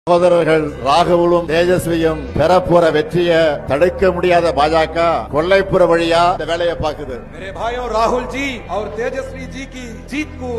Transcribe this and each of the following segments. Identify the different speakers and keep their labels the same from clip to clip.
Speaker 1: சகோதரர்கள் ராகுலும் தேஜஸ்வியும் பெறப்போற வெற்றியை தடுக்க முடியாத பாஜக கொல்லைப்புற வழியா இந்த வேலையை பாக்குது.
Speaker 2: मेरे भाइयों राहुल जी और तेजस्वी जी की जीत को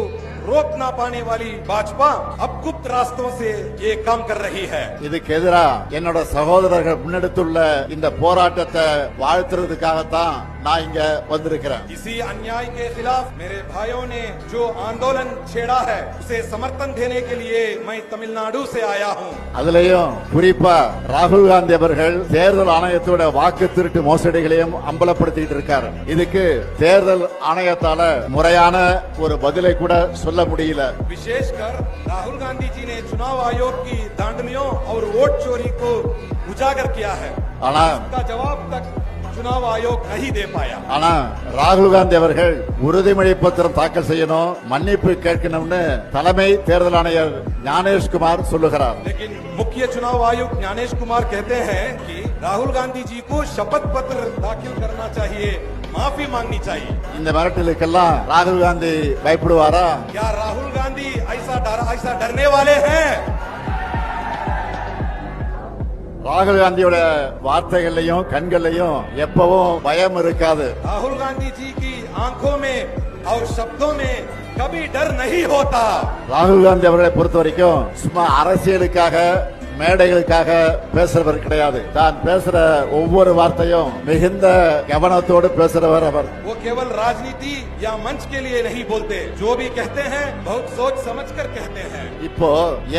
Speaker 2: रोक ना पाने वाली भाजपा अब गुप्त रास्तों से ये काम कर रही है.
Speaker 1: இதுக்கு எதிரா என்னோட சகோதரர்கள் முன்னெடுத்துள்ள இந்த போராட்டத்தை வாழ்த்துறதுக்காகத்தான் நான் இங்க வந்திருக்கிறேன்.
Speaker 2: इसी अन्याय के खिलाफ मेरे भाइयों ने जो आंदोलन छेड़ा है उसे समर्थन देने के लिए मैं तमिलनाडु से आया हूँ.
Speaker 1: அதுலயும் குறிப்பா ராகுல் காந்தி அவர்கள் தேர்தல் ஆணையத்தோட வாக்கு திருட்டு மோசடிகளையும் அம்பலப்படுத்திட்டு இருக்காரு. இதுக்கு தேர்தல் ஆணையத்தால முறையான ஒரு பதிலை கூட சொல்ல முடியல.
Speaker 2: विशेषकर राहुल गांधी जी ने चुनाव आयोग की धांधलियों और वोट चोरी को उजागर किया है.
Speaker 1: ஆனா
Speaker 2: इसका जवाब तक चुनाव आयोग नहीं दे पाया.
Speaker 1: ஆனா ராகுல் காந்தி அவர்கள் உறுதிமொழி பத்திரம் தாக்கல் செய்யணும், மன்னிப்பு கேட்கணும்னு தலைமை தேர்தல் ஆணையர் ஞானேஷ்குமார் சொல்லுகிறார்.
Speaker 2: लेकिन मुख्य चुनाव आयुक्त ज्ञानेश कुमार कहते हैं कि राहुल गांधी जी को शपथ पत्र दाखिल करना चाहिए, माफी मांगनी चाहिए.
Speaker 1: இந்த மிரட்டலுக்கெல்லாம் ராகுல் காந்தி பயப்படுவாரா?
Speaker 2: क्या राहुल गांधी ऐसा डरने वाले हैं?
Speaker 1: ராகுல் காந்தியோட வார்த்தைகள்லயும் கண்கள்லயும் எப்பவும் பயம் இருக்காது.
Speaker 2: राहुल गांधी जी की आंखों में और शब्दों में कभी डर नहीं होता.
Speaker 1: ராகுல் காந்தி அவர்களை பொறுத்த வரைக்கும் சும்மா அரசியலுக்காக மேடைகளுக்காக பேசுறவர் கிடையாது. தான் பேசுற ஒவ்வொரு வார்த்தையும் மிகுந்த கவனத்தோடு பேசுறவர் அவர்.
Speaker 2: वो केवल राजनीति या मंच के लिए नहीं बोलते, जो भी कहते हैं बहुत सोच समझकर कहते हैं.
Speaker 1: இப்போ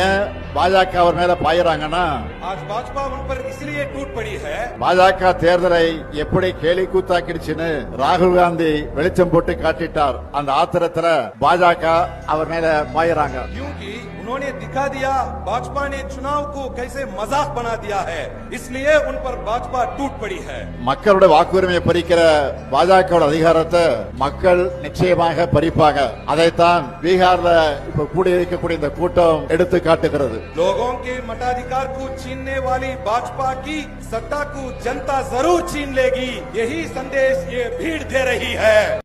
Speaker 1: ஏன் பாஜக அவர் மேல பாயிறாங்கன்னா,
Speaker 2: आज भाजपा उन पर इसलिए टूट पड़ी है.
Speaker 1: பாஜக தேர்தலை எப்படி கேலி கூத்தாக்கிடுச்சுன்னு ராகுல் காந்தி வெளிச்சம் போட்டு காட்டிட்டார். அந்த ஆத்திரத்துல பாஜக அவர் மேல பாயிறாங்க.
Speaker 2: क्योंकि उन्होंने दिखा दिया भाजपा ने चुनाव को कैसे मजाक बना दिया है, इसलिए उन पर भाजपा टूट पड़ी है.
Speaker 1: மக்களோட வாக்குரிமையை பறிக்கிற பாஜகவோட அதிகாரத்தை மக்கள் நிச்சயமாக பறிப்பாங்க. அதைத்தான் பீகார்ல இப்ப கூடியிருக்கக்கூடிய இந்த கூட்டம் எடுத்து காட்டுகிறது.
Speaker 2: लोगों के मताधिकार को छीनने वाली भाजपा की सत्ता को जनता जरूर छीन लेगी, यही संदेश ये भीड़ दे रही है.